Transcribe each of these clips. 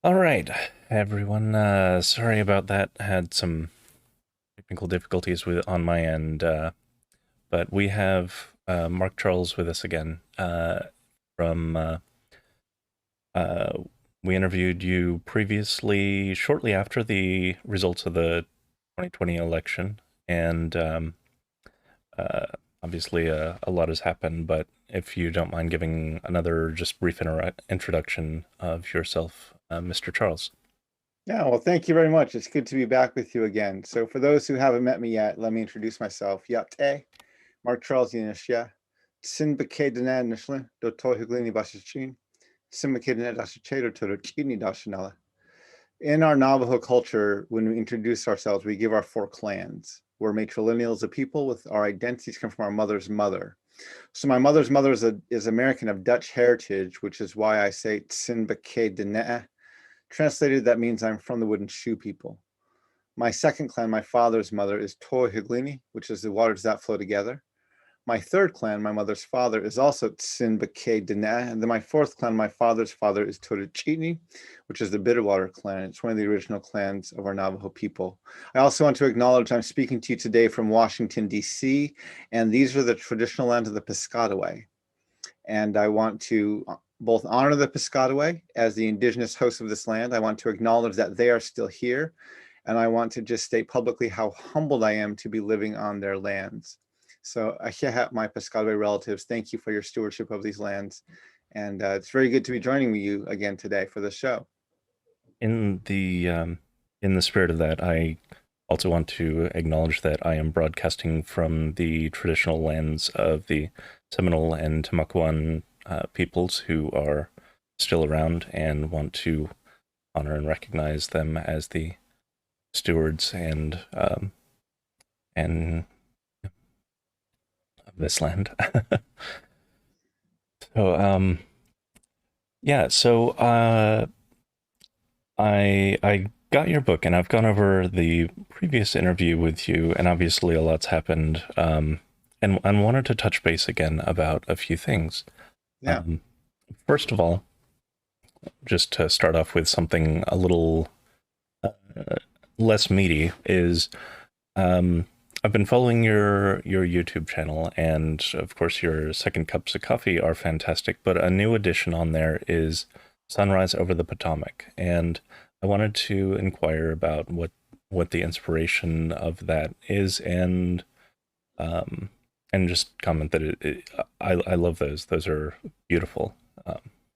All right, everyone. Sorry about that. Had some technical difficulties with on my end, but we have Mark Charles with us again. From uh, we interviewed you previously, shortly after the results of the 2020 election, and uh, obviously a lot has happened. But if you don't mind giving another just brief introduction of yourself, Mr. Charles. Yeah, well, thank you very much. It's good to be back with you again. So for those who haven't met me yet, let me introduce myself. Yate, Mark Charles Yanishya, Sin Bakadana Nishla, Doto Higlini Bashichin, Sin Bakadana Dashichedo to Chini Dashinala. In our Navajo culture, when we introduce ourselves, we give our four clans. We're matrilineals of people with our identities come from our mother's mother. So my mother's mother is American of Dutch heritage, which is why I say Sin Bakadana. Translated, that means I'm from the wooden shoe people. My second clan, my father's mother, is Tohiglini, which is the waters that flow together. My third clan, my mother's father, is also Tsinbake Dene. And then my fourth clan, my father's father, is Totochini, which is the Bitterwater clan. It's one of the original clans of our Navajo people. I also want to acknowledge I'm speaking to you today from Washington, D.C., and these are the traditional lands of the Piscataway. And I want to both honor the Piscataway as the indigenous hosts of this land. I want to acknowledge that they are still here. And I want to just state publicly how humbled I am to be living on their lands. So Ahiahat, my Piscataway relatives, thank you for your stewardship of these lands. And it's very good to be joining you again today for this show. in the um, in the spirit of that, I also want to acknowledge that I am broadcasting from the traditional lands of the Seminole and Timucuan peoples who are still around, and want to honor and recognize them as the stewards and of this land. so yeah, so I got your book, and I've gone over the previous interview with you, and obviously a lot's happened. And wanted to touch base again about a few things. Yeah. Um, First of all, just to start off with something a little uh, less meaty, is um, I've been following your YouTube channel, and of course your Second Cups of Coffee are fantastic. But a new addition on there is Sunrise Over the Potomac, and I wanted to inquire about what the inspiration of that is, um, and just comment that I love those. Those are beautiful.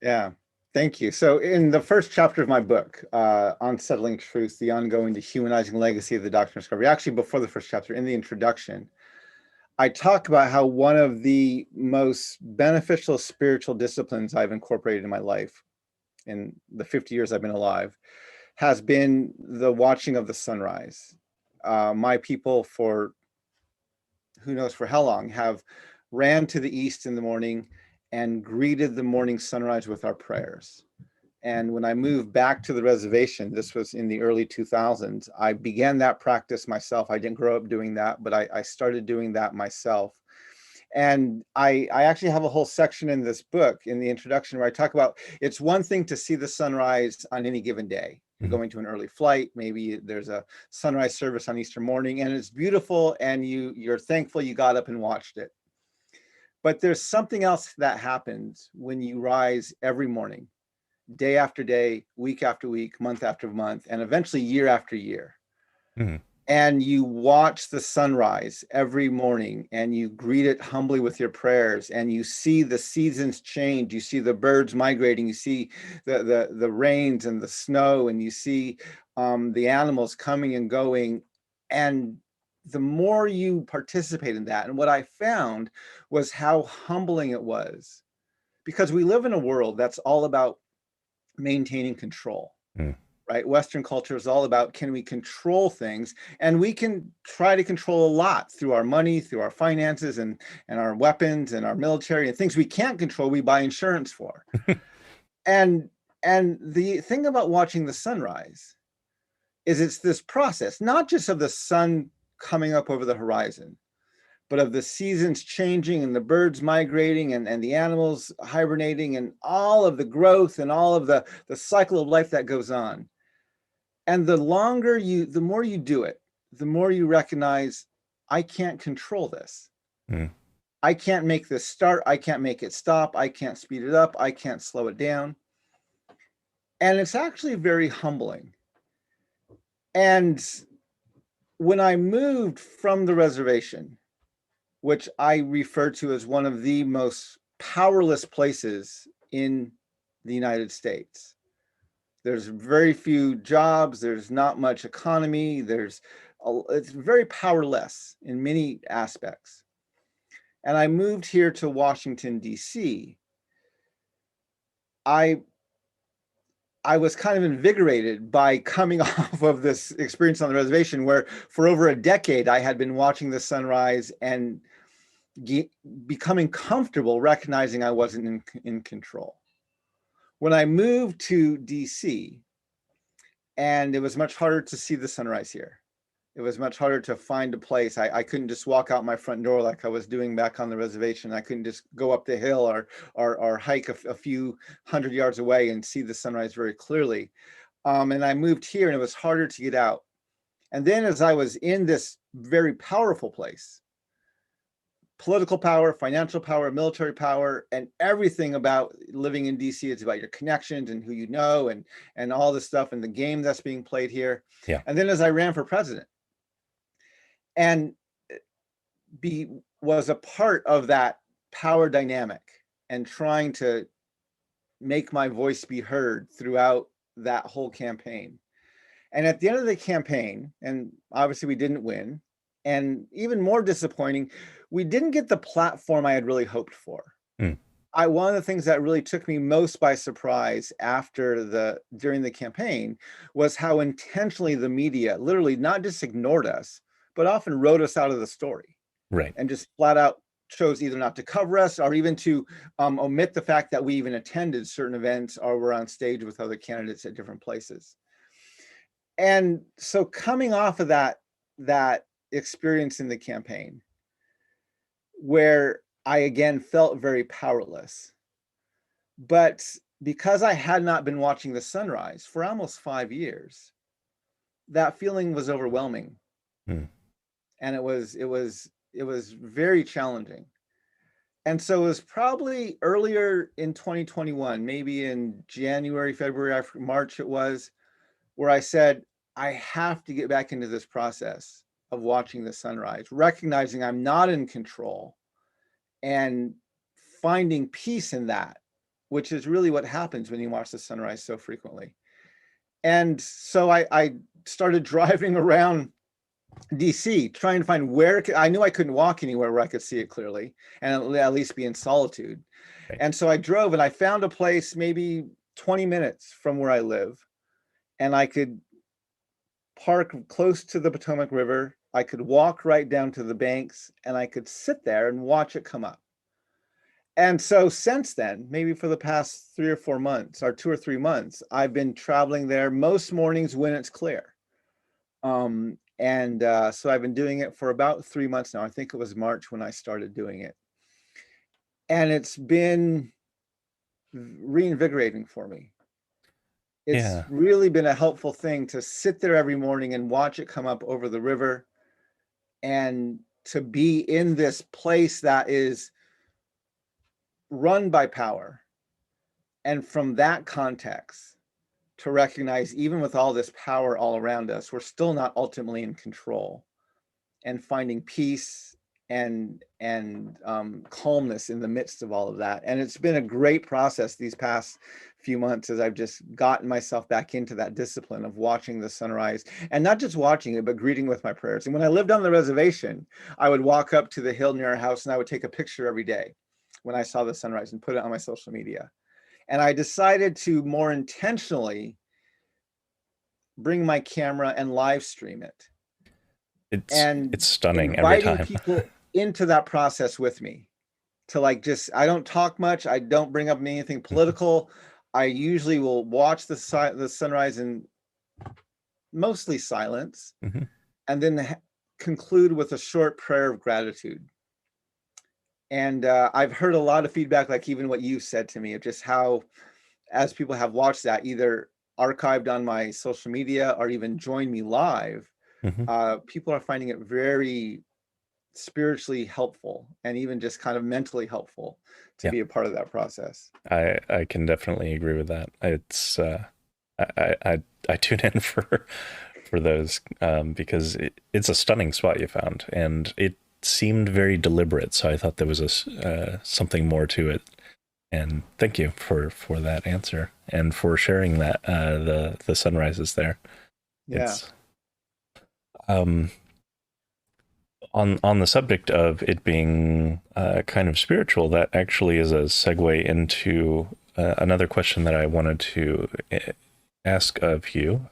Yeah. Thank you. So in the first chapter of my book, Unsettling Truth, the ongoing dehumanizing legacy of the doctrine of discovery, actually before the first chapter, in the introduction, I talk about how one of the most beneficial spiritual disciplines I've incorporated in my life in the 50 years I've been alive has been the watching of the sunrise. My people, for who knows for how long, have ran to the east in the morning and greeted the morning sunrise with our prayers. And when I moved back to the reservation, this was in the early 2000s, I began that practice myself. I didn't grow up doing that, but I started doing that myself. And I actually have a whole section in this book in the introduction where I talk about it's one thing to see the sunrise on any given day. You're Mhm. going to an early flight, maybe there's a sunrise service on Easter morning, and it's beautiful, and you're thankful you got up and watched it. But there's something else that happens when you rise every morning, day after day, week after week, month after month, and eventually year after year. Mhm. And you watch the sunrise every morning and you greet it humbly with your prayers, and you see the seasons change, you see the birds migrating, you see the rains and the snow, and you see the animals coming and going. And the more you participate in that, and what I found was how humbling it was, because we live in a world that's all about maintaining control, Mhm. right? Western culture is all about, can we control things? And we can try to control a lot through our money, through our finances, and our weapons and our military, and things we can't control, we buy insurance for. And and the thing about watching the sunrise is it's this process, not just of the sun coming up over the horizon, but of the seasons changing and the birds migrating and the animals hibernating and all of the growth and all of the cycle of life that goes on. And the more you do it, the more you recognize, I can't control this. Mm. I can't make this start. I can't make it stop. I can't speed it up. I can't slow it down. And it's actually very humbling. And when I moved from the reservation, which I refer to as one of the most powerless places in the United States, there's very few jobs, there's not much economy, it's very powerless in many aspects. And I moved here to Washington, D.C. I was kind of invigorated by coming off of this experience on the reservation where for over a decade I had been watching the sunrise and becoming comfortable recognizing I wasn't in control. When I moved to DC, and it was much harder to see the sunrise here. It was much harder to find a place. I couldn't just walk out my front door like I was doing back on the reservation. I couldn't just go up the hill or hike a few hundred yards away and see the sunrise very clearly. And I moved here and it was harder to get out. And then as I was in this very powerful place, political power, financial power, military power, and everything about living in DC, it's about your connections and who you know and all this stuff and the game that's being played here. Yeah. And then as I ran for president, and was a part of that power dynamic and trying to make my voice be heard throughout that whole campaign. And at the end of the campaign, and obviously we didn't win, and even more disappointing, we didn't get the platform I had really hoped for. Mm. One of the things that really took me most by surprise during the campaign was how intentionally the media literally not just ignored us, but often wrote us out of the story. Right. And just flat out chose either not to cover us or even to omit the fact that we even attended certain events or were on stage with other candidates at different places. And so coming off of that experience in the campaign, where I again felt very powerless, but because I had not been watching the sunrise for almost 5 years, that feeling was overwhelming. Mm. And it was very challenging. And so it was probably earlier in 2021, maybe in January, February, March it was, where I said, I have to get back into this process of watching the sunrise, recognizing I'm not in control and finding peace in that, which is really what happens when you watch the sunrise so frequently. And so I started driving around DC, trying to find where I knew I couldn't walk anywhere where I could see it clearly and at least be in solitude. Right. And so I drove and I found a place maybe 20 minutes from where I live, and I could park close to the Potomac River. I could walk right down to the banks and I could sit there and watch it come up. And so since then, maybe for the past 3 or 4 months or 2 or 3 months, I've been traveling there most mornings when it's clear. So I've been doing it for about 3 months now. I think it was March when I started doing it. And it's been reinvigorating for me. It's really been a helpful thing to sit there every morning and watch it come up over the river and to be in this place that is run by power. And from that context, to recognize even with all this power all around us, we're still not ultimately in control, and finding peace and calmness in the midst of all of that. And it's been a great process these past few months as I've just gotten myself back into that discipline of watching the sunrise, and not just watching it, but greeting with my prayers. And when I lived on the reservation, I would walk up to the hill near our house and I would take a picture every day when I saw the sunrise and put it on my social media. And I decided to more intentionally bring my camera and live stream it. It's stunning every time. People into that process with me to I don't talk much. I don't bring up anything political. I usually will watch the sunrise in mostly silence, and then conclude with a short prayer of gratitude And I've heard a lot of feedback, like even what you said to me, of just how, as people have watched that, either archived on my social media or even joined me live, Hmm. people are finding it very spiritually helpful and even just kind of mentally helpful to Yeah, be a part of that process. I can definitely agree with that. It's I tune in for those because it's a stunning spot you found, and it seemed very deliberate. So I thought there was something more to it. And thank you for that answer and for sharing that the sunrises there. Yeah. It's um on the subject of it being kind of spiritual. That actually is a segue into another question that I wanted to ask of you.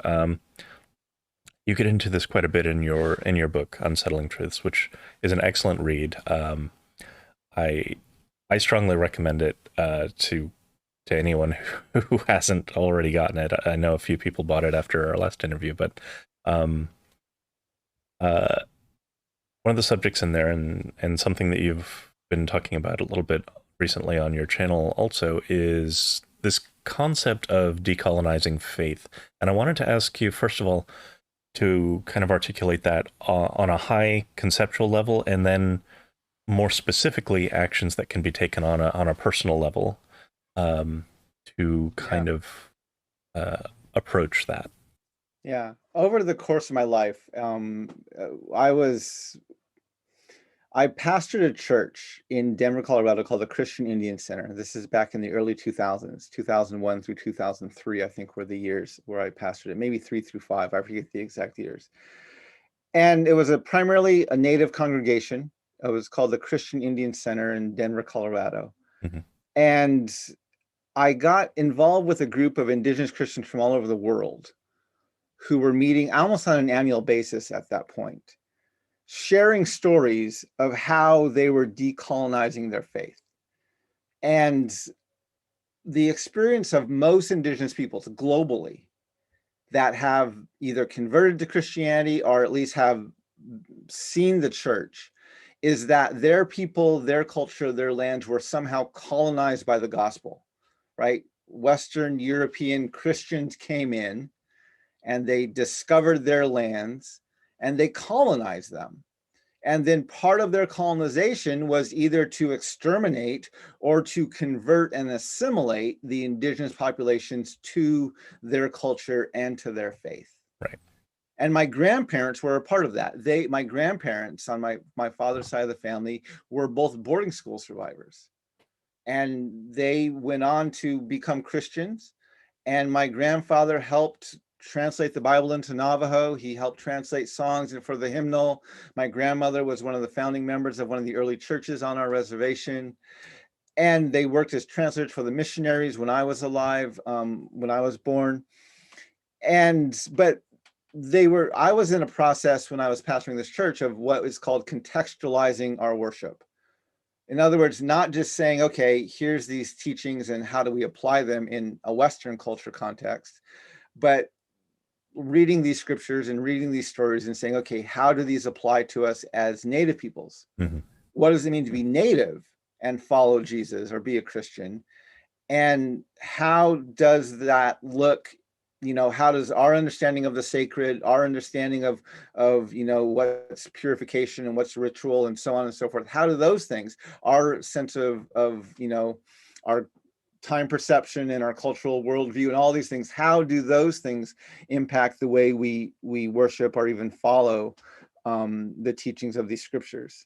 You get into this quite a bit in your book, Unsettling Truths, which is an excellent read. I I strongly recommend it to anyone who hasn't already gotten it. I know a few people bought it after our last interview, but um, uh, one of the subjects in there, and something that you've been talking about a little bit recently on your channel, also is this concept of decolonizing faith. And I wanted to ask you first of all to kind of articulate that on a high conceptual level, and then more specifically actions that can be taken on a personal level um, to Yeah. kind of uh, approach that. Yeah. Over the course of my life, I pastored a church in Denver, Colorado called the Christian Indian Center. This is back in the early 2000s, 2001 through 2003, I think were the years where I pastored it, maybe 3 through 5. I forget the exact years. And it was primarily a native congregation. It was called the Christian Indian Center in Denver, Colorado. Hmm. And I got involved with a group of indigenous Christians from all over the world who were meeting almost on an annual basis at that point, sharing stories of how they were decolonizing their faith. And the experience of most indigenous peoples globally that have either converted to Christianity or at least have seen the church is that their people, their culture, their lands were somehow colonized by the gospel, right? Western European Christians came in and they discovered their lands and they colonized them. And then part of their colonization was either to exterminate or to convert and assimilate the indigenous populations to their culture and to their faith. Right. And my grandparents were a part of that. My grandparents on my father's side of the family were both boarding school survivors. And they went on to become Christians. And my grandfather helped translate the Bible into Navajo. He helped translate songs for the hymnal. My grandmother was one of the founding members of one of the early churches on our reservation. And they worked as translators for the missionaries when I was alive, when I was born. But I was in a process when I was pastoring this church of what is called contextualizing our worship. In other words, not just saying, okay, here's these teachings and how do we apply them in a Western culture context, but reading these scriptures and reading these stories and saying, okay, how do these apply to us as Native peoples? Hmm. What does it mean to be Native and follow Jesus or be a Christian? And how does that look? How does our understanding of the sacred, our understanding of what's purification and what's ritual and so on and so forth, how do those things, our sense of our time perception and our cultural worldview and all these things, how do those things impact the way we worship or even follow the teachings of these scriptures?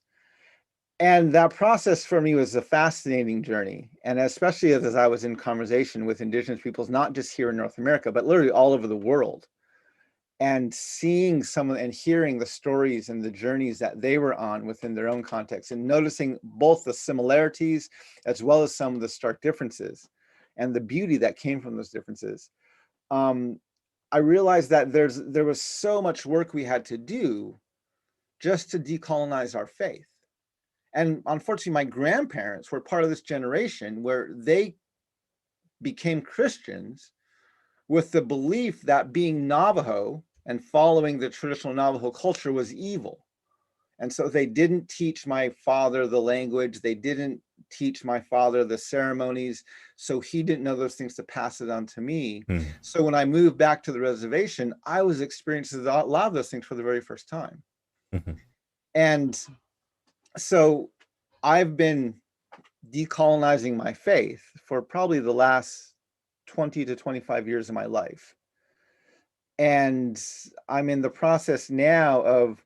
And that process for me was a fascinating journey. And especially as I was in conversation with indigenous peoples, not just here in North America, but literally all over the world, and seeing and hearing the stories and the journeys that they were on within their own context, and noticing both the similarities as well as some of the stark differences and the beauty that came from those differences. I realized that there was so much work we had to do just to decolonize our faith. And unfortunately, my grandparents were part of this generation where they became Christians with the belief that being Navajo and following the traditional Navajo culture was evil. And so they didn't teach my father the language. They didn't teach my father the ceremonies. So he didn't know those things to pass it on to me. Mm. So when I moved back to the reservation, I was experiencing a lot of those things for the very first time. Mm-hmm. And so I've been decolonizing my faith for probably the last 20 to 25 years of my life. And I'm in the process now of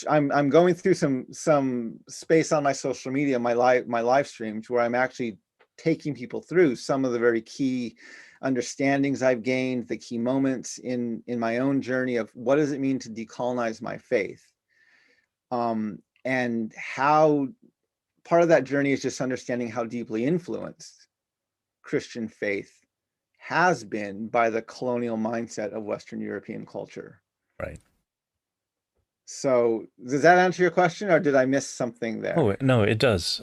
I'm going through some space on my social media, my live streams, where I'm actually taking people through some of the very key understandings I've gained, the key moments in my own journey of what does it mean to decolonize my faith, and how part of that journey is just understanding how deeply influenced Christian faith has been by the colonial mindset of Western European culture. Right. So does that answer your question, or did I miss something there? Oh, no, it does.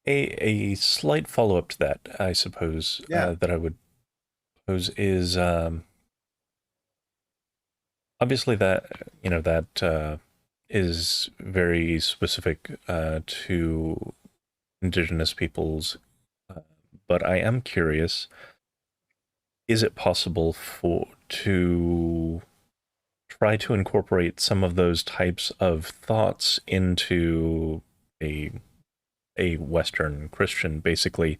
A slight follow-up to that, I suppose, Yeah, that I would pose is obviously that, that is very specific to indigenous peoples, but I am curious, is it possible to try to incorporate some of those types of thoughts into a Western Christian, basically,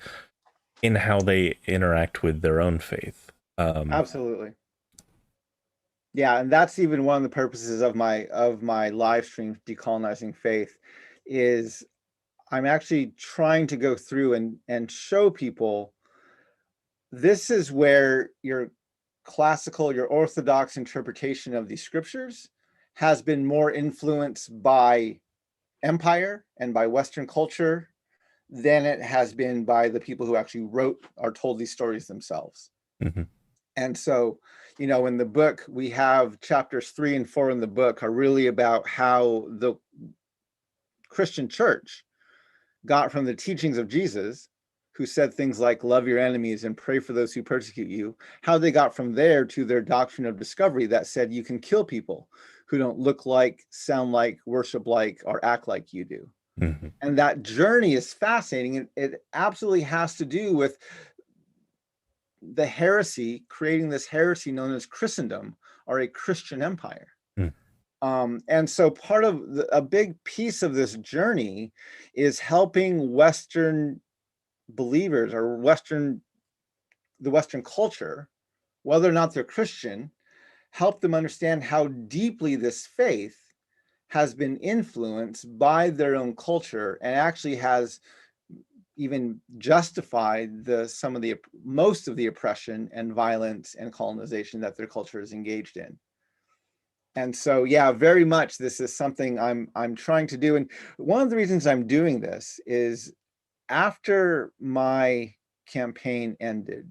in how they interact with their own faith? absolutely. Yeah, and that's even one of the purposes of my live stream, Decolonizing Faith, is I'm actually trying to go through and show people this is where your classical, your orthodox interpretation of these scriptures has been more influenced by empire and by Western culture than it has been by the people who actually wrote or told these stories themselves. Mm-hmm. And so, in the book, we have chapters 3 and 4 in the book are really about how the Christian church got from the teachings of Jesus, who said things like love your enemies and pray for those who persecute you, how they got from there to their doctrine of discovery that said you can kill people who don't look like, sound like, worship like, or act like you do. Mm-hmm. And that journey is fascinating. It absolutely has to do with the heresy, creating this heresy known as Christendom, or a Christian empire. Mm. And so part of a big piece of this journey is helping Western believers or the Western culture, whether or not they're Christian, help them understand how deeply this faith has been influenced by their own culture and actually has even justified most of the oppression and violence and colonization that their culture is engaged in. And so, yeah, very much this is something I'm trying to do. And one of the reasons I'm doing this is after my campaign ended,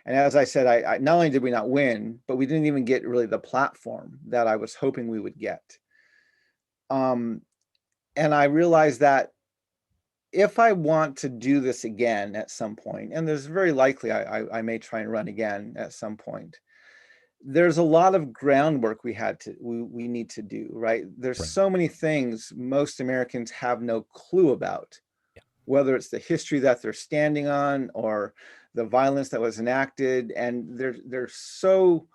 and as I said, I not only did we not win, but we didn't even get really the platform that I was hoping we would get. And I realized that if I want to do this again at some point, and there's very likely I may try and run again at some point, there's a lot of groundwork we need to do, right? There's Right. so many things most Americans have no clue about, Yeah. whether it's the history that they're standing on or the violence that was enacted, and they're so,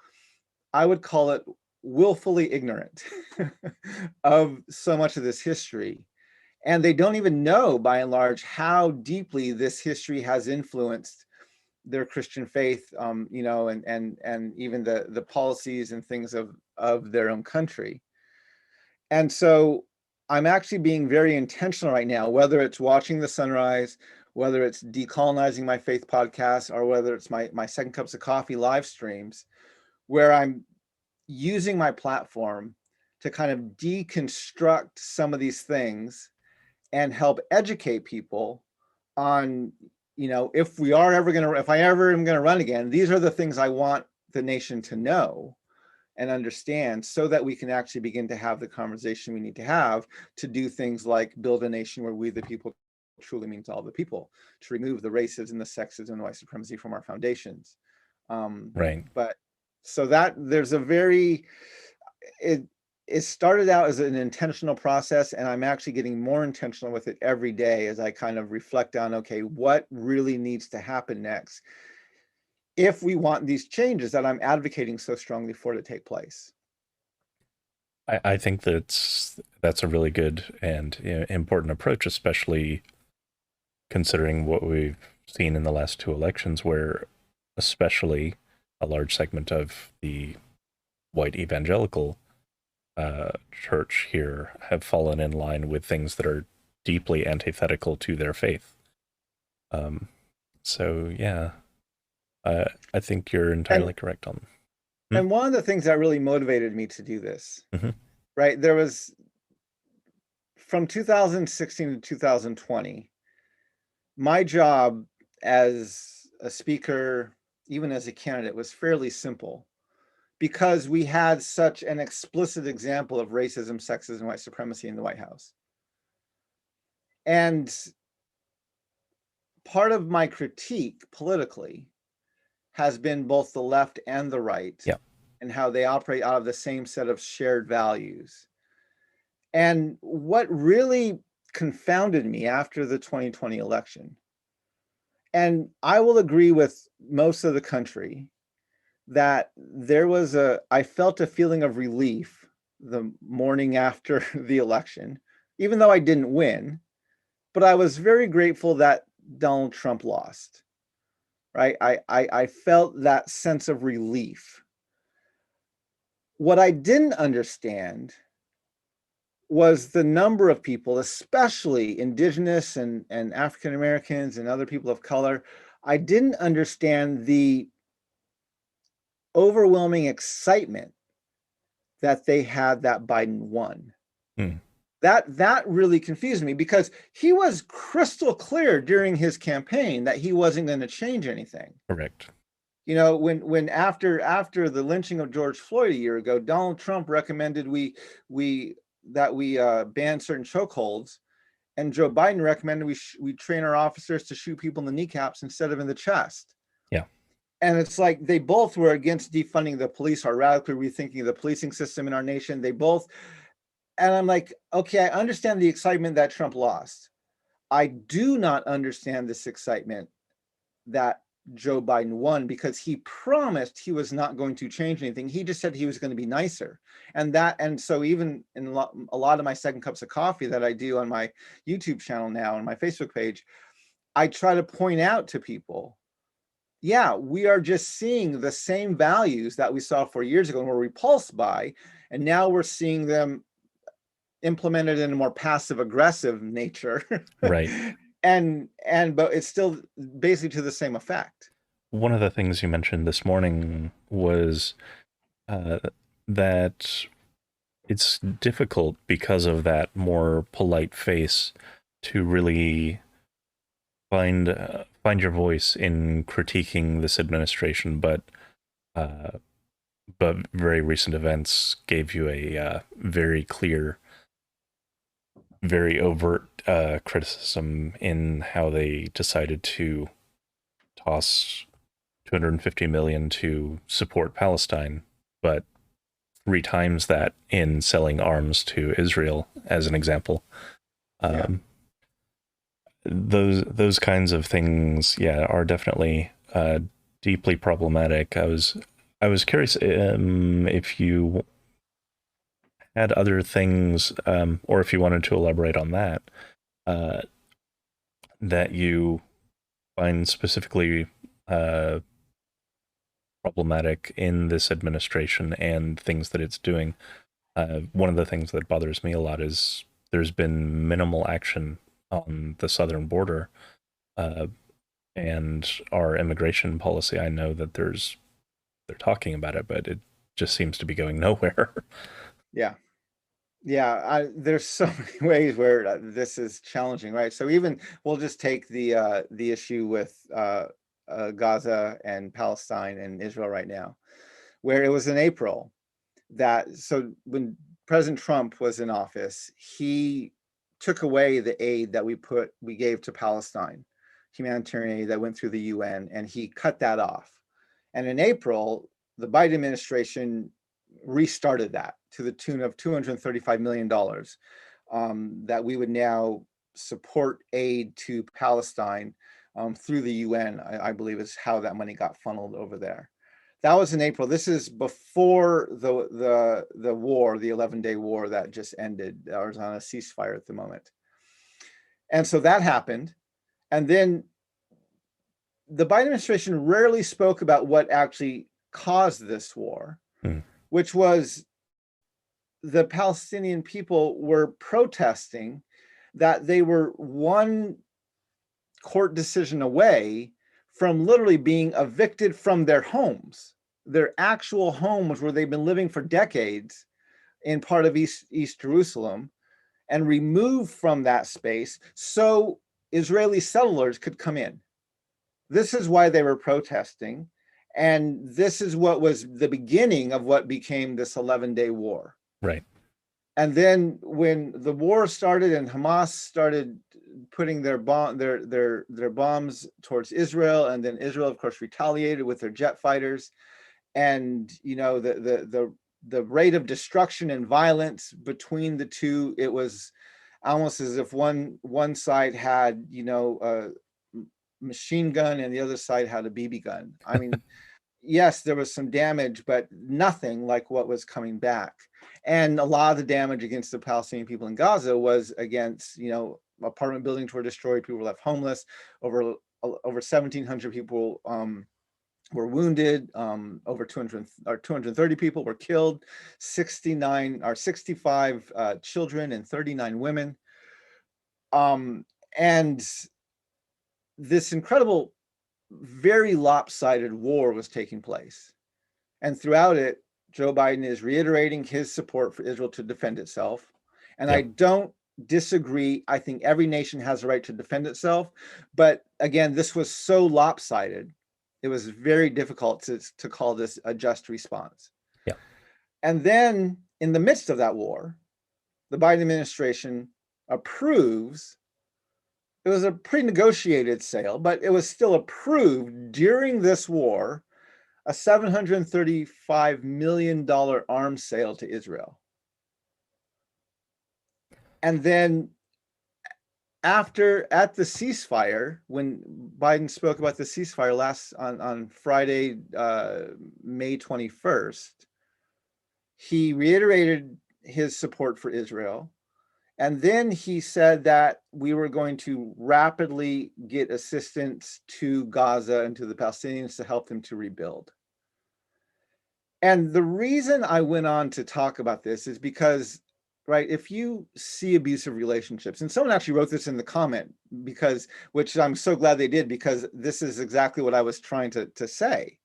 I would call it, willfully ignorant of so much of this history. And they don't even know, by and large, how deeply this history has influenced their Christian faith, and even the policies and things of their own country. And so I'm actually being very intentional right now, whether it's watching the sunrise, whether it's Decolonizing My Faith podcast, or whether it's my Second Cups of Coffee live streams, where I'm using my platform to kind of deconstruct some of these things and help educate people on, if I ever am gonna run again, these are the things I want the nation to know and understand, so that we can actually begin to have the conversation we need to have to do things like build a nation where we the people truly means all the people, to remove the racism, the sexism, and white supremacy from our foundations. Right. But so that there's a very, it started out as an intentional process, and I'm actually getting more intentional with it every day as I kind of reflect on, okay, what really needs to happen next if we want these changes that I'm advocating so strongly for to take place. I think that's a really good and important approach, especially considering what we've seen in the last two elections, where especially a large segment of the white evangelical church here have fallen in line with things that are deeply antithetical to their faith. Um, so yeah, I think you're And entirely correct on. Hmm? and one of the things that really motivated me to do this, Mm-hmm. right? There was from 2016 to 2020, my job as a speaker, even as a candidate, was fairly simple because we had such an explicit example of racism, sexism, white supremacy in the White House. And part of my critique politically has been both the left and the right Yeah. and how they operate out of the same set of shared values. And what really confounded me after the 2020 election, and I will agree with most of the country, that I felt a feeling of relief the morning after the election, even though I didn't win, but I was very grateful that Donald Trump lost, right? I felt that sense of relief. What I didn't understand was the number of people, especially Indigenous and African Americans and other people of color. I didn't understand the overwhelming excitement that they had that Biden won. Hmm. That really confused me because he was crystal clear during his campaign that he wasn't going to change anything. Correct. You know, when after the lynching of George Floyd a year ago, Donald Trump recommended we ban certain chokeholds, and Joe Biden recommended we train our officers to shoot people in the kneecaps instead of in the chest. Yeah. And it's like they both were against defunding the police or radically rethinking the policing system in our nation. They both, and I'm like, okay, I understand the excitement that Trump lost. I do not understand this excitement that Joe Biden won because he promised he was not going to change anything. He just said he was going to be nicer. And so even in a lot of my second cups of coffee that I do on my YouTube channel now and my Facebook page, I try to point out to people, yeah, we are just seeing the same values that we saw 4 years ago and were repulsed by, and now we're seeing them implemented in a more passive aggressive nature. Right. But it's still basically to the same effect. One of the things you mentioned this morning was uh, that it's difficult because of that more polite face to really find your voice in critiquing this administration, uh, but very recent events gave you a very clear, very overt criticism in how they decided to toss 250 million to support Palestine, but three times that in selling arms to Israel, as an example. Yeah. Those kinds of things, yeah, are definitely deeply problematic. I was curious if you had other things, or if you wanted to elaborate on that, uh, that you find specifically uh, problematic in this administration and things that it's doing. One of the things that bothers me a lot is there's been minimal action on the southern border, uh, and our immigration policy. I know that they're talking about it, but it just seems to be going nowhere. Yeah. Yeah, there's so many ways where this is challenging, right? So even we'll just take the issue with Gaza and Palestine and Israel right now, where it was in April so when President Trump was in office, he took away the aid that we gave to Palestine, humanitarian aid that went through the UN, and he cut that off. And in April, the Biden administration restarted that to the tune of $235 million, that we would now support aid to Palestine through the UN, I believe is how that money got funneled over there. That was in April. This is before the war, the 11-day war that just ended. I was on a ceasefire at the moment. And so that happened. And then the Biden administration rarely spoke about what actually caused this war, which was the Palestinian people were protesting that they were one court decision away from literally being evicted from their homes, their actual homes where they've been living for decades in part of East Jerusalem, and removed from that space so Israeli settlers could come in. This is why they were protesting. And this is what was the beginning of what became this 11-day war. Right. And then when the war started and Hamas started putting their bombs towards Israel, and then Israel, of course, retaliated with their jet fighters, and the rate of destruction and violence between the two, it was almost as if one side had a machine gun and the other side had a BB gun. I mean, yes, there was some damage, but nothing like what was coming back. And a lot of the damage against the Palestinian people in Gaza was against, apartment buildings were destroyed, people were left homeless, over 1,700 people were wounded, over 230 people were killed, 65 children and 39 women. And this incredible, very lopsided war was taking place. And throughout it, Joe Biden is reiterating his support for Israel to defend itself. And I don't disagree. I think every nation has a right to defend itself. But again, this was so lopsided, it was very difficult to call this a just response. Yeah. And then in the midst of that war, the Biden administration approves. It was a pre-negotiated sale, but it was still approved during this war, a $735 million arms sale to Israel. And then at the ceasefire, when Biden spoke about the ceasefire on Friday, May 21st, he reiterated his support for Israel. And then he said that we were going to rapidly get assistance to Gaza and to the Palestinians to help them to rebuild. And the reason I went on to talk about this is because, right, if you see abusive relationships, and someone actually wrote this in the comment, which I'm so glad they did, because this is exactly what I was trying to say.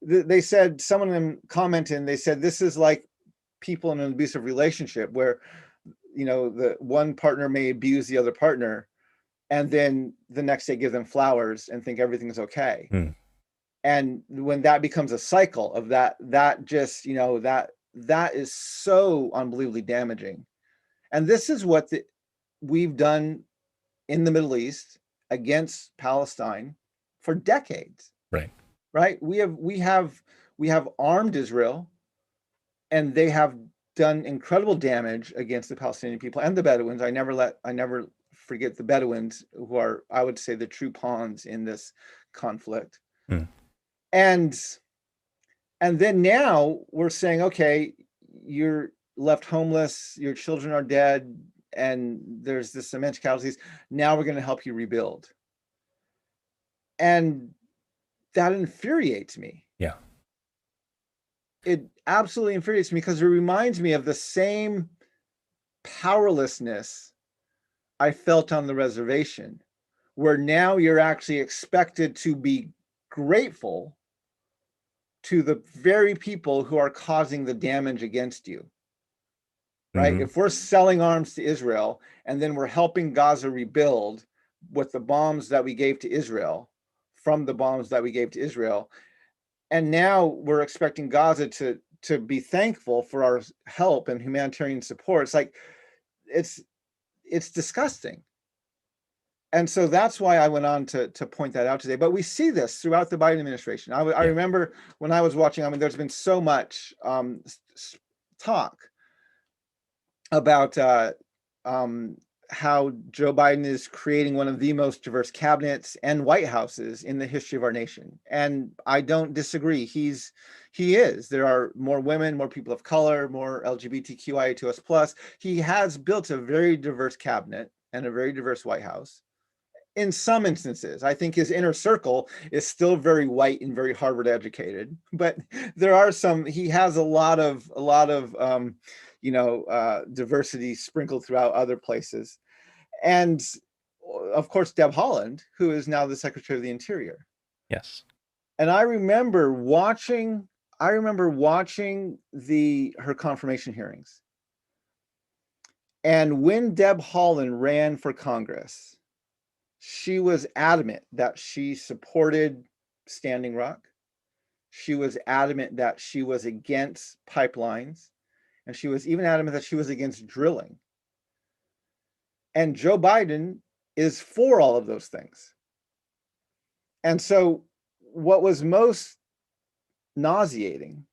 They said, someone of them commented, and they said, this is like people in an abusive relationship where, the one partner may abuse the other partner, and then the next day give them flowers and think everything's okay. And when that becomes a cycle of that just, that is so unbelievably damaging. And this is what we've done in the Middle East against Palestine for decades. Right. We have armed Israel, and they have done incredible damage against the Palestinian people and the Bedouins. I never forget the Bedouins, who are, I would say, the true pawns in this conflict. And then now we're saying, okay, you're left homeless, your children are dead, and there's this immense casualties. Now we're going to help you rebuild. And that infuriates me. Yeah. It absolutely infuriates me, because it reminds me of the same powerlessness I felt on the reservation, where now you're actually expected to be grateful to the very people who are causing the damage against you. Right? If we're selling arms to Israel, and then we're helping Gaza rebuild with the bombs that we gave to Israel, from the bombs that we gave to Israel, and now we're expecting Gaza to be thankful for our help and humanitarian support. It's like, it's disgusting. And so that's why I went on to point that out today. But we see this throughout the Biden administration. I Yeah. remember when I was watching, I mean, there's been so much talk about how Joe Biden is creating one of the most diverse cabinets and White Houses in the history of our nation. And I don't disagree. He is. There are more women, more people of color, more LGBTQIA2S plus. He has built a very diverse cabinet and a very diverse White House. In some instances, I think his inner circle is still very white and very Harvard educated, but there are some, he has a lot of diversity sprinkled throughout other places. And of course, Deb Haaland, who is now the Secretary of the Interior. Yes. And I remember watching her confirmation hearings. And when Deb Haaland ran for Congress, she was adamant that she supported Standing Rock. She was adamant that she was against pipelines. And she was even adamant that she was against drilling. And Joe Biden is for all of those things. And so what was most nauseating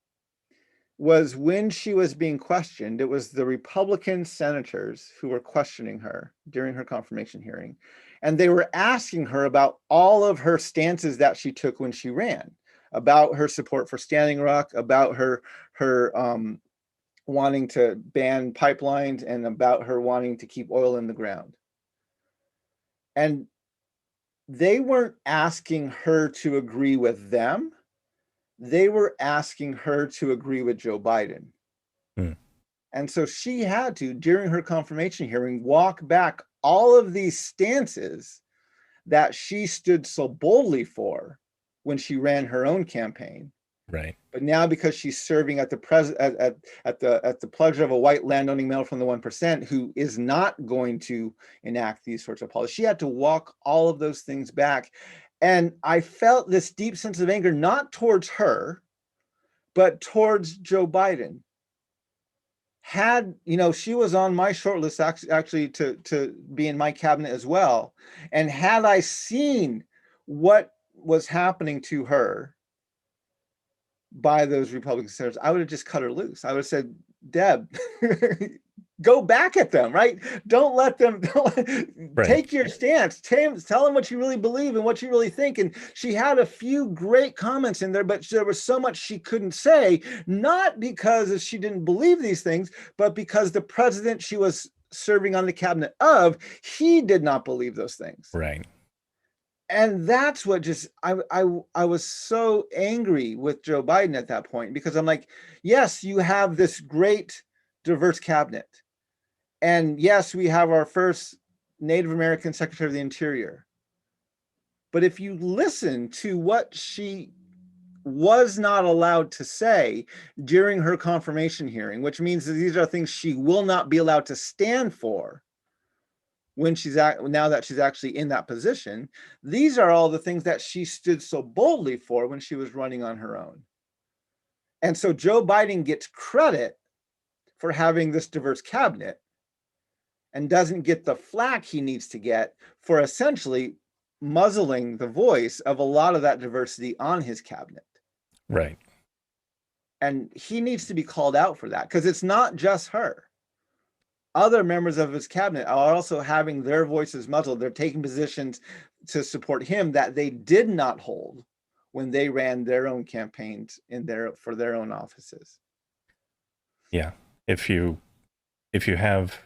was when she was being questioned, it was the Republican senators who were questioning her during her confirmation hearing. And they were asking her about all of her stances that she took when she ran, about her support for Standing Rock, about her wanting to ban pipelines, and about her wanting to keep oil in the ground. And they weren't asking her to agree with them. They were asking her to agree with Joe Biden. Hmm. And so she had to, during her confirmation hearing, walk back all of these stances that she stood so boldly for when she ran her own campaign. Right. But now, because she's serving at the pleasure of a white landowning male from the 1% who is not going to enact these sorts of policies, she had to walk all of those things back. And I felt this deep sense of anger, not towards her, but towards Joe Biden. Had, she was on my short list actually to be in my cabinet as well. And had I seen what was happening to her by those Republican senators, I would have just cut her loose. I would have said, Deb, go back at them, right? Don't let them Right. take your stance. Tell them what you really believe and what you really think. And she had a few great comments in there, but there was so much she couldn't say, not because she didn't believe these things, but because the president she was serving on the cabinet of, he did not believe those things. Right. And that's what just I was so angry with Joe Biden at that point, because I'm like, yes, you have this great diverse cabinet. And yes, we have our first Native American Secretary of the Interior. But if you listen to what she was not allowed to say during her confirmation hearing, which means that these are things she will not be allowed to stand for when now that she's actually in that position, these are all the things that she stood so boldly for when she was running on her own. And so Joe Biden gets credit for having this diverse cabinet and doesn't get the flack he needs to get for essentially muzzling the voice of a lot of that diversity on his cabinet. Right. And he needs to be called out for that, because it's not just her. Other members of his cabinet are also having their voices muzzled. They're taking positions to support him that they did not hold when they ran their own campaigns for their own offices. Yeah. If you have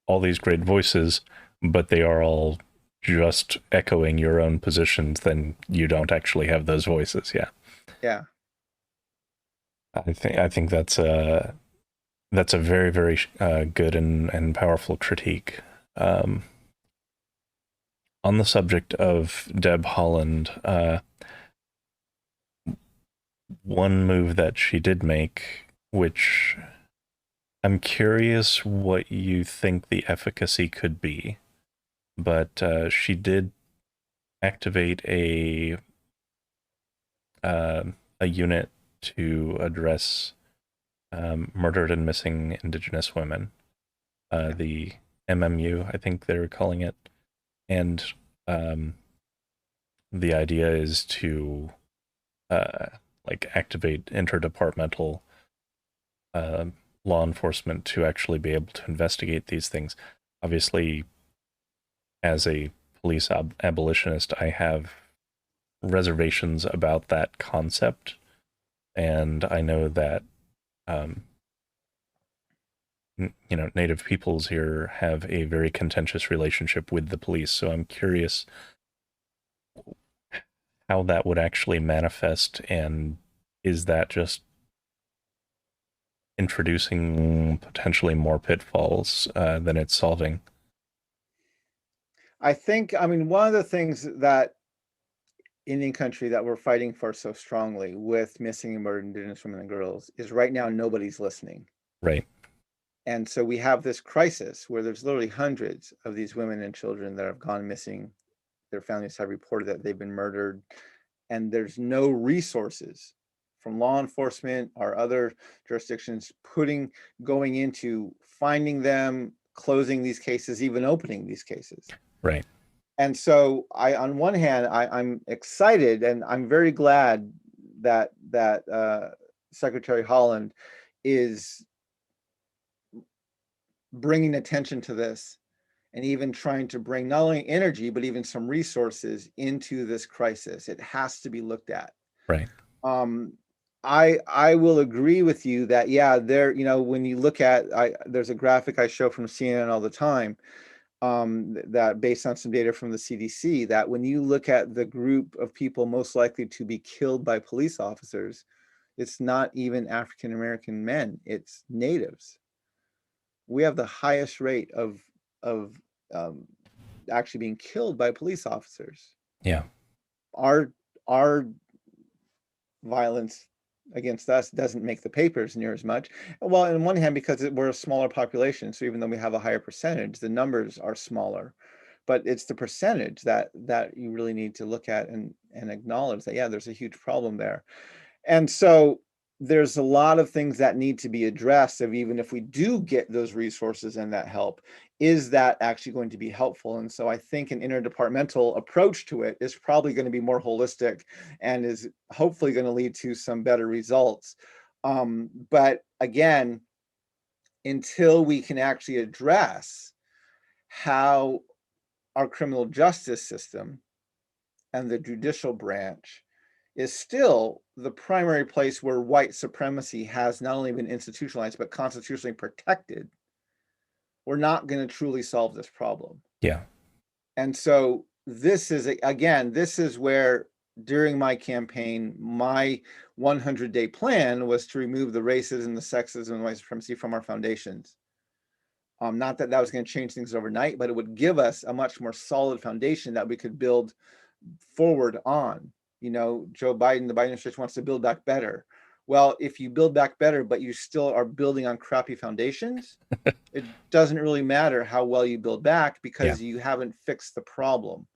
all these great voices, but they are all just echoing your own positions, then you don't actually have those voices. Yeah. Yeah. I think that's a very, very good and powerful critique. On the subject of Deb Haaland, one move that she did make, which I'm curious what you think the efficacy could be, but she did activate a unit to address murdered and missing Indigenous women, the MMU, I think they're calling it. And um, the idea is to uh, like activate interdepartmental uh, law enforcement to actually be able to investigate these things. Obviously, as a police abolitionist, I have reservations about that concept, and I know that um, Native peoples here have a very contentious relationship with the police. So I'm curious how that would actually manifest, and is that just introducing potentially more pitfalls than it's solving? I think, I mean, one of the things that Indian country that we're fighting for so strongly with missing and murdered Indigenous women and girls is right now nobody's listening. Right. And so we have this crisis where there's literally hundreds of these women and children that have gone missing. Their families have reported that they've been murdered, and there's no resources from law enforcement or other jurisdictions going into finding them, closing these cases, even opening these cases. Right. And so on one hand, I'm excited and I'm very glad that Secretary Holland is bringing attention to this and even trying to bring not only energy, but even some resources into this crisis. It has to be looked at. Right. I will agree with you that, yeah, there, when you look at, there's a graphic I show from CNN all the time, that based on some data from the CDC, that when you look at the group of people most likely to be killed by police officers, it's not even African American men, it's natives. We have the highest rate of um, actually being killed by police officers. Yeah. Our violence against us doesn't make the papers near as much. Well, on one hand, because we're a smaller population, so even though we have a higher percentage, the numbers are smaller. But it's the percentage that you really need to look at and acknowledge that, yeah, there's a huge problem there. And so there's a lot of things that need to be addressed of, even if we do get those resources and that help, is that actually going to be helpful? And so I think an interdepartmental approach to it is probably going to be more holistic and is hopefully going to lead to some better results. But again, until we can actually address how our criminal justice system and the judicial branch is still the primary place where white supremacy has not only been institutionalized, but constitutionally protected, we're not going to truly solve this problem. Yeah. And so this is, again, this is where during my campaign, my 100-day plan was to remove the racism, the sexism, and white supremacy from our foundations. Not that that was going to change things overnight, but it would give us a much more solid foundation that we could build forward on. Joe Biden, the Biden administration wants to build back better. Well, if you build back better, but you still are building on crappy foundations, it doesn't really matter how well you build back, because you haven't fixed the problem.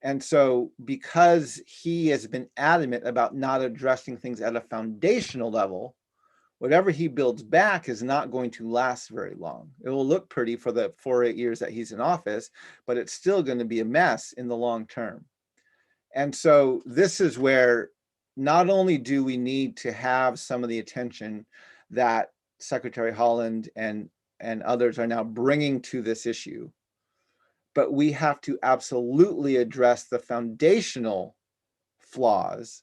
And so because he has been adamant about not addressing things at a foundational level, whatever he builds back is not going to last very long. It will look pretty for the 4 or 8 years that he's in office, but it's still going to be a mess in the long term. And so this is where not only do we need to have some of the attention that Secretary Holland and others are now bringing to this issue, but we have to absolutely address the foundational flaws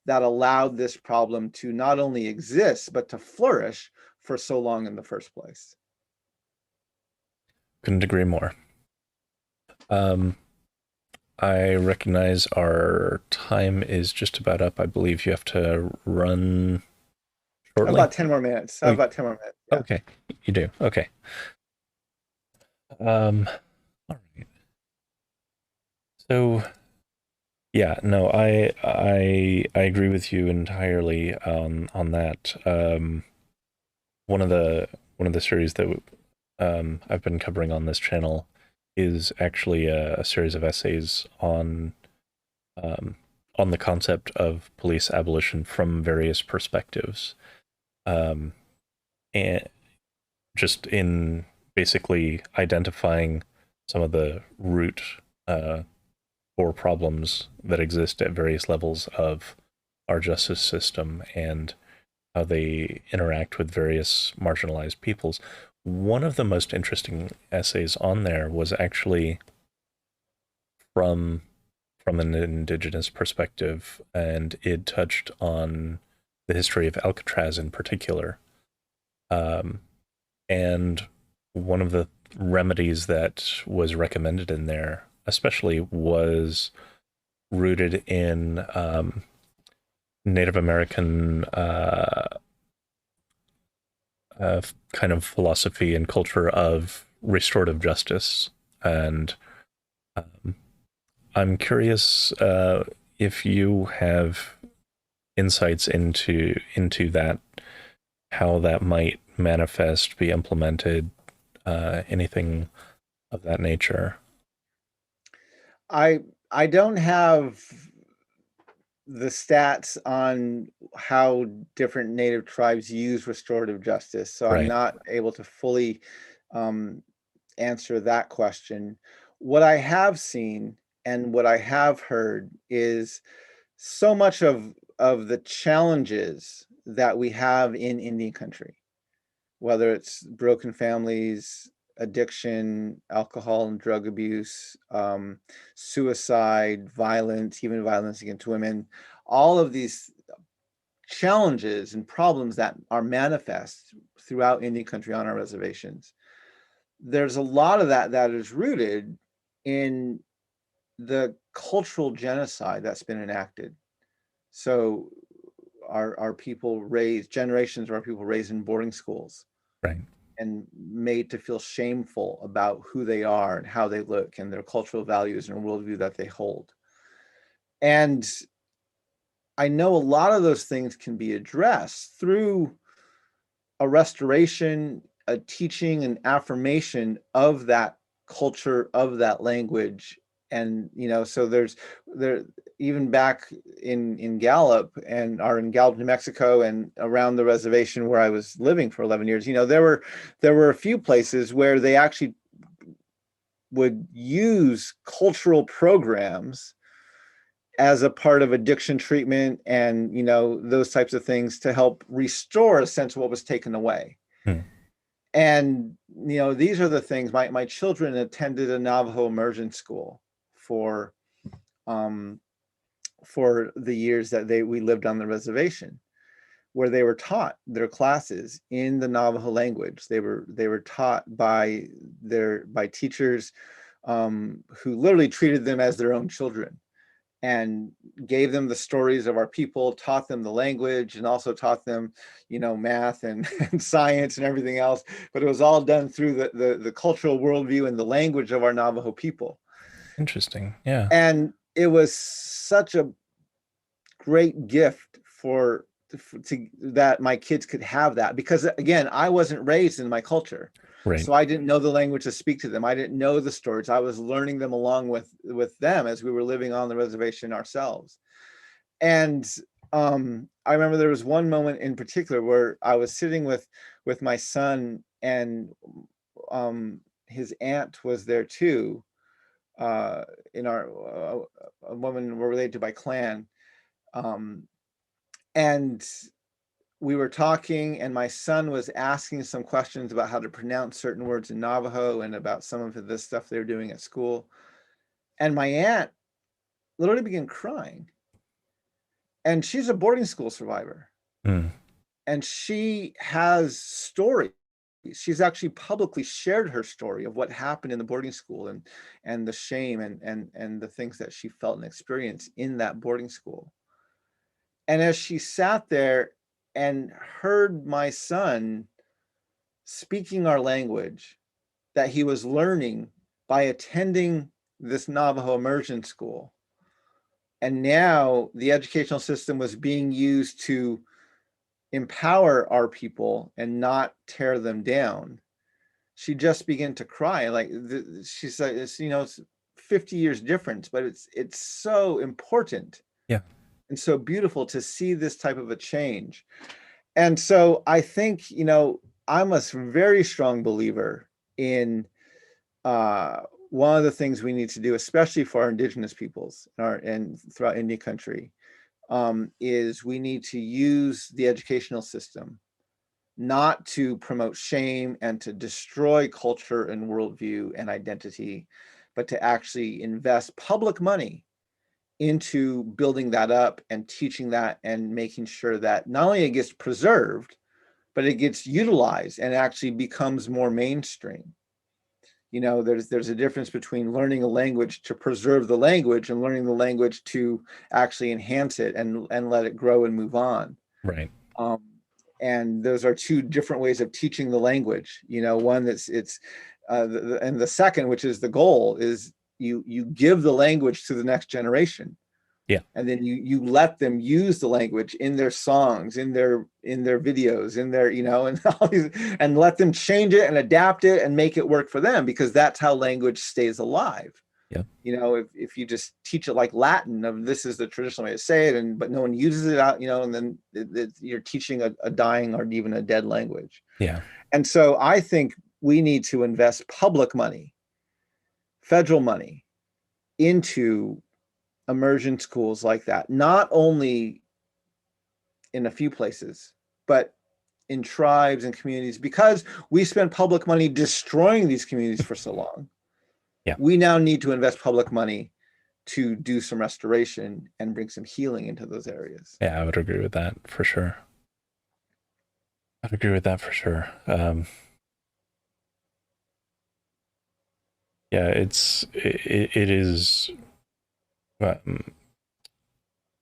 that allowed this problem to not only exist, but to flourish for so long in the first place. Couldn't agree more. I recognize our time is just about up. I believe you have to run shortly. About 10 more minutes. About 10 more minutes. Yeah. Okay, you do. Okay. All right. So, yeah, no, I agree with you entirely on that. One of the series that I've been covering on this channel is actually a series of essays on the concept of police abolition from various perspectives, and just in basically identifying some of the root core problems that exist at various levels of our justice system and how they interact with various marginalized peoples. One of the most interesting essays on there was actually from an indigenous perspective, and it touched on the history of Alcatraz in particular. Um, and one of the remedies that was recommended in there, especially, was rooted in Native American kind of philosophy and culture of restorative justice. And um, I'm curious if you have insights into that, how that might manifest, be implemented, anything of that nature. I don't have the stats on how different Native tribes use restorative justice, so I'm Right. not able to fully answer that question. What I have seen and what I have heard is so much of the challenges that we have in Indian country, whether it's broken families, addiction, alcohol and drug abuse, suicide, violence, even violence against women, all of these challenges and problems that are manifest throughout Indian country on our reservations. There's a lot of that is rooted in the cultural genocide that's been enacted. So our people raised, generations of our people raised in boarding schools, Right. and made to feel shameful about who they are and how they look and their cultural values and worldview that they hold. And I know a lot of those things can be addressed through a restoration, a teaching and affirmation of that culture, of that language. And so there, even back in Gallup in Gallup, New Mexico, and around the reservation where I was living for 11 years, there were a few places where they actually would use cultural programs as a part of addiction treatment and those types of things to help restore a sense of what was taken away. Hmm. And these are the things. My children attended a Navajo Immersion school for the years that we lived on the reservation, where they were taught their classes in the Navajo language. They were taught by teachers who literally treated them as their own children, and gave them the stories of our people, taught them the language, and also taught them, math and, and science and everything else. But it was all done through the cultural worldview and the language of our Navajo people. Interesting. Yeah. And it was such a great gift that my kids could have that, because again, I wasn't raised in my culture. Right. So I didn't know the language to speak to them. I didn't know the stories. I was learning them along with them as we were living on the reservation ourselves. And I remember there was one moment in particular where I was sitting with my son, and his aunt was there too. In our a woman we're related to by clan, and we were talking, and my son was asking some questions about how to pronounce certain words in Navajo and about some of the stuff they were doing at school. And my aunt literally began crying. And she's a boarding school survivor. Hmm. And she has stories. She's actually publicly shared her story of what happened in the boarding school, and the shame and the things that she felt and experienced in that boarding school. And as she sat there and heard my son speaking our language that he was learning by attending this Navajo immersion school, and now the educational system was being used to empower our people and not tear them down, she just began to cry. Like she said, it's 50 years difference, but it's so important. Yeah. And so beautiful to see this type of a change. And so I think, I'm a very strong believer in one of the things we need to do, especially for our indigenous peoples and throughout Indian country, is we need to use the educational system not to promote shame and to destroy culture and worldview and identity, but to actually invest public money into building that up and teaching that and making sure that not only it gets preserved, but it gets utilized and actually becomes more mainstream. You know, there's a difference between learning a language to preserve the language and learning the language to actually enhance it and let it grow and move on. Right. Um, and those are two different ways of teaching the language. You know, one that's and the second, which is the goal, is you give the language to the next generation, Yeah. and then you let them use the language in their songs, in their videos, in their, you know, and all these, and let them change it and adapt it and make it work for them, because that's how language stays alive. Yeah. You know, if you just teach it like Latin, of this is the traditional way to say it, but no one uses it out, you know, and then you're teaching a dying or even a dead language. Yeah. And so I think we need to invest public money, federal money, into immersion schools like that, not only in a few places, but in tribes and communities, because we spend public money destroying these communities for so long. Yeah. We now need to invest public money to do some restoration and bring some healing into those areas. Yeah, I would agree with that for sure. I'd agree with that for sure. Yeah, it is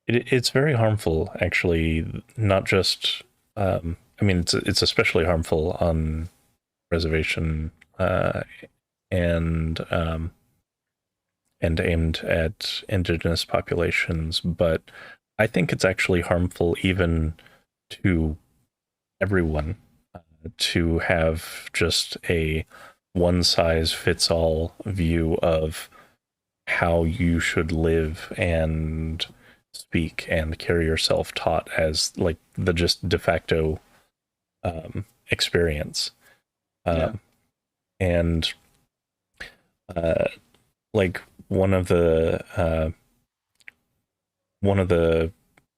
it's very harmful, actually. Not just I mean, it's especially harmful on reservation, and and aimed at indigenous populations, but I think it's actually harmful even to everyone, to have just a one size fits all view of how you should live and speak and carry yourself, taught as like the just de facto experience. Yeah. And like one of the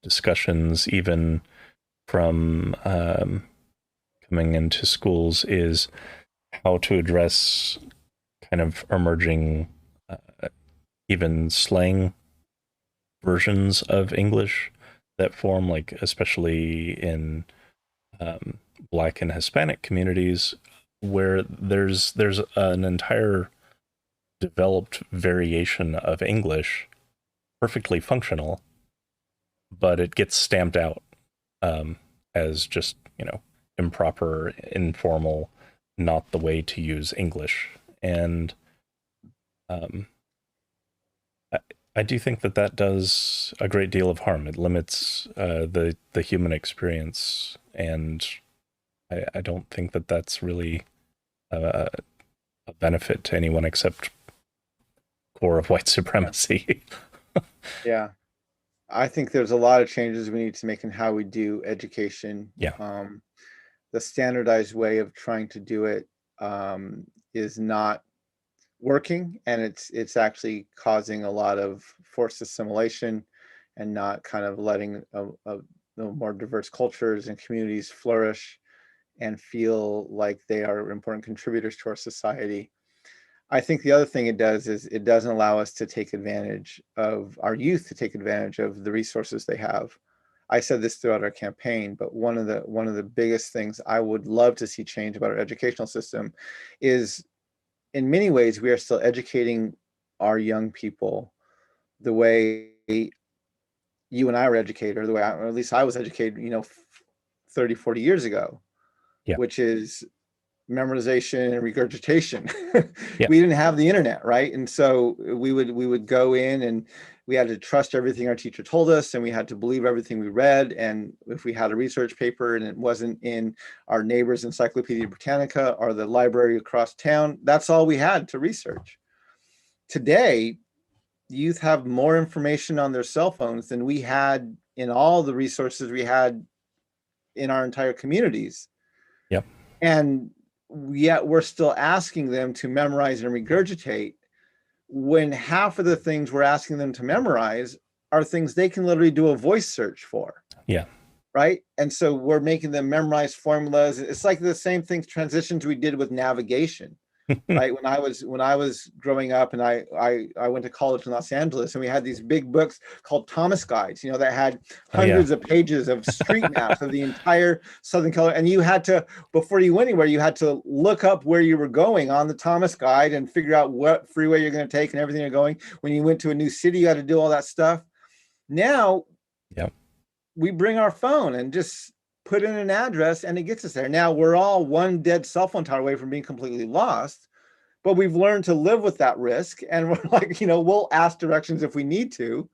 discussions, even from coming into schools, is how to address kind of emerging even slang versions of English that form, like especially in Black and Hispanic communities, where there's an entire developed variation of English, perfectly functional, but it gets stamped out as just, you know, improper, informal, not the way to use English. And I do think that that does a great deal of harm. It limits the human experience, and I don't think that that's really a benefit to anyone except core of white supremacy. Yeah. I think there's a lot of changes we need to make in how we do education. Yeah. The standardized way of trying to do it is not working, and it's actually causing a lot of forced assimilation and not kind of letting more diverse cultures and communities flourish and feel like they are important contributors to our society. I think the other thing it does is it doesn't allow us to take advantage of our youth, to take advantage of the resources they have. I said this throughout our campaign, but one of the biggest things I would love to see change about our educational system is, in many ways, we are still educating our young people the way you and I were educated, or the way or at least I was educated, you know, 30, 40 years ago, Yeah. which is memorization and regurgitation. Yeah. We didn't have the internet, right? And so we would go in and we had to trust everything our teacher told us, and we had to believe everything we read. And if we had a research paper and it wasn't in our neighbor's Encyclopedia Britannica or the library across town, that's all we had to research. Today, youth have more information on their cell phones than we had in all the resources we had in our entire communities. Yep. And yet we're still asking them to memorize and regurgitate when half of the things we're asking them to memorize are things they can literally do a voice search for. Yeah. Right. And so we're making them memorize formulas. It's like the same thing transitions we did with navigation. Right. When I was growing up, and I went to college in Los Angeles, and we had these big books called Thomas guides, that had hundreds of pages of street maps of the entire Southern California. And you had to, before you went anywhere, you had to look up where you were going on the Thomas guide and figure out what freeway you're going to take and everything you're going. When you went to a new city, you had to do all that stuff. Now, yep, we bring our phone and just put in an address and it gets us there. Now we're all one dead cell phone tower away from being completely lost, but we've learned to live with that risk. And we're like, we'll ask directions if we need to,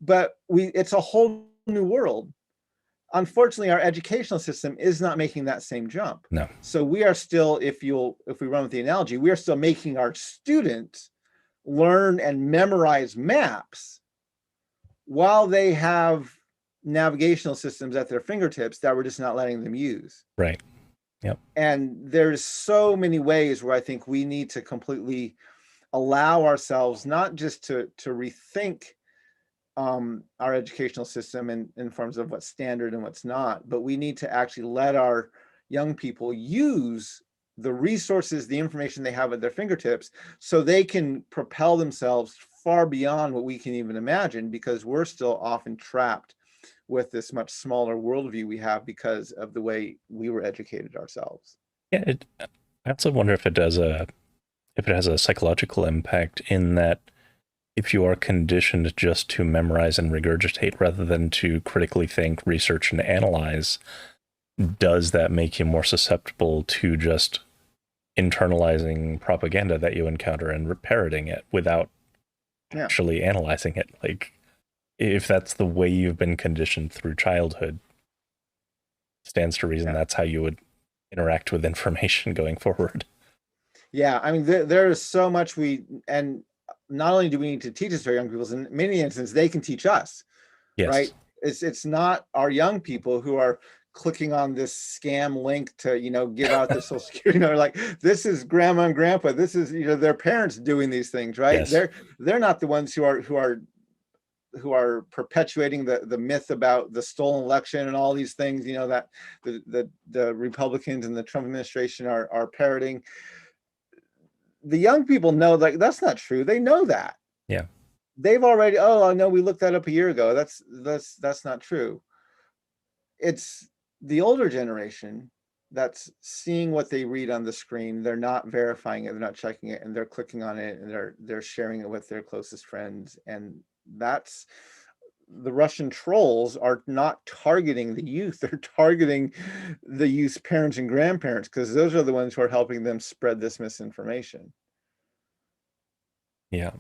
but it's a whole new world. Unfortunately, our educational system is not making that same jump. No. So we are still, if we run with the analogy, we are still making our students learn and memorize maps while they have navigational systems at their fingertips that we're just not letting them use. Right. Yep. And there's so many ways where I think we need to completely allow ourselves not just to rethink our educational system in terms of what's standard and what's not, but we need to actually let our young people use the resources, the information they have at their fingertips, so they can propel themselves far beyond what we can even imagine, because we're still often trapped with this much smaller worldview we have because of the way we were educated ourselves. Yeah, I also wonder if it has a psychological impact, in that if you are conditioned just to memorize and regurgitate rather than to critically think, research, and analyze, does that make you more susceptible to just internalizing propaganda that you encounter and parroting it without actually analyzing it? Like, if that's the way you've been conditioned through childhood, stands to reason that's how you would interact with information going forward. Yeah, I mean, there is so much and not only do we need to teach this to our young people, in many instances, they can teach us, right? It's not our young people who are clicking on this scam link to, give out their social security number. Like, this is grandma and grandpa. This is, their parents doing these things, right? Yes. They're not the ones who are perpetuating the myth about the stolen election and all these things, that the Republicans and the Trump administration are parroting. The young people know, like, that's not true. They know that. Yeah. They've already, I know, we looked that up a year ago. That's not true. It's the older generation that's seeing what they read on the screen. They're not verifying it. They're not checking it, and they're clicking on it, and they're sharing it with their closest friends. And that's, the Russian trolls are not targeting the youth. They're targeting the youth's parents and grandparents, because those are the ones who are helping them spread this misinformation. Yeah.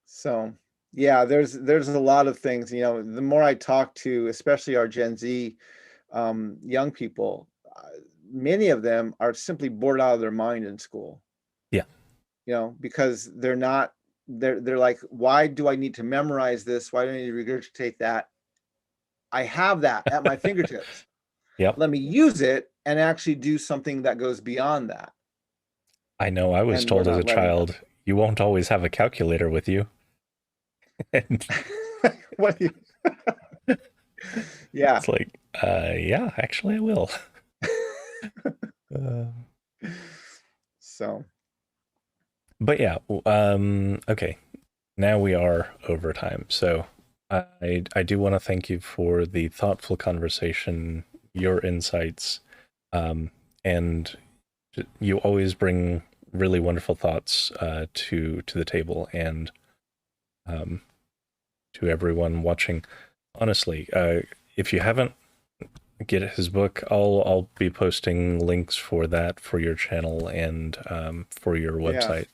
So, yeah, there's a lot of things, the more I talk to, especially our Gen Z young people, many of them are simply bored out of their mind in school. Yeah. Because they're like, why do I need to memorize this? Why do I need to regurgitate that? I have that at my fingertips. Yep. Let me use it and actually do something that goes beyond that. I know, I was told as a child, you won't always have a calculator with you. What do you... Yeah. It's like, yeah, actually I will. So. But yeah, okay. Now we are over time. So I do want to thank you for the thoughtful conversation, your insights, and you always bring really wonderful thoughts to the table, and to everyone watching. Honestly, if you haven't get his book, I'll be posting links for that, for your channel, and for your website.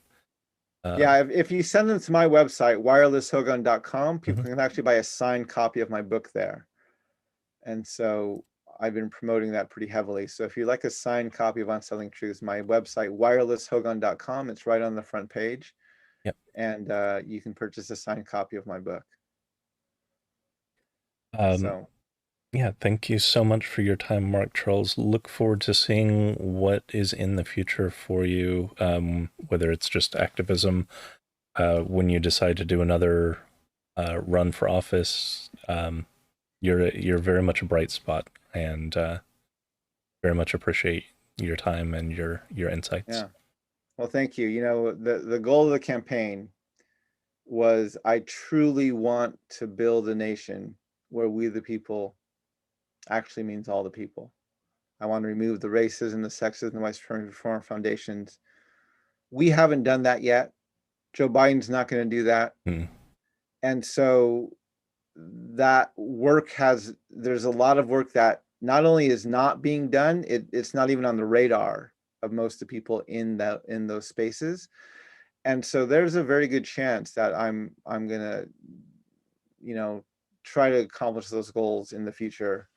If you send them to my website, wirelesshogun.com, people can actually buy a signed copy of my book there. And so I've been promoting that pretty heavily. So if you like a signed copy of Unsettling Truths, my website, wirelesshogun.com, it's right on the front page. Yep. And you can purchase a signed copy of my book. Yeah, thank you so much for your time, Mark Charles. Look forward to seeing what is in the future for you, whether it's just activism, when you decide to do another run for office, you're very much a bright spot, and very much appreciate your time and your insights. Yeah. Well, thank you. You know, the goal of the campaign was I truly want to build a nation where we the people actually means all the people. I want to remove the racism, the sexism, the white supremacy reform foundations. We haven't done that yet. Joe Biden's not going to do that. Mm. And so that work there's a lot of work that not only is not being done, it's not even on the radar of most of the people in those spaces. And so there's a very good chance that I'm gonna, try to accomplish those goals in the future.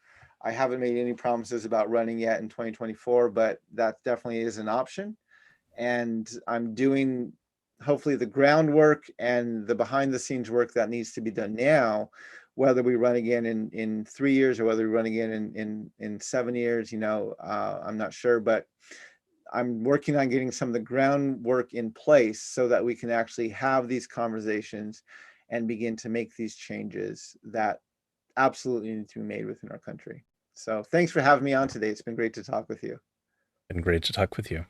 I haven't made any promises about running yet in 2024, but that definitely is an option. And I'm doing hopefully the groundwork and the behind the scenes work that needs to be done now, whether we run again in 3 years or whether we run again in 7 years, I'm not sure, but I'm working on getting some of the groundwork in place so that we can actually have these conversations and begin to make these changes that absolutely need to be made within our country. So thanks for having me on today. It's been great to talk with you. Been great to talk with you.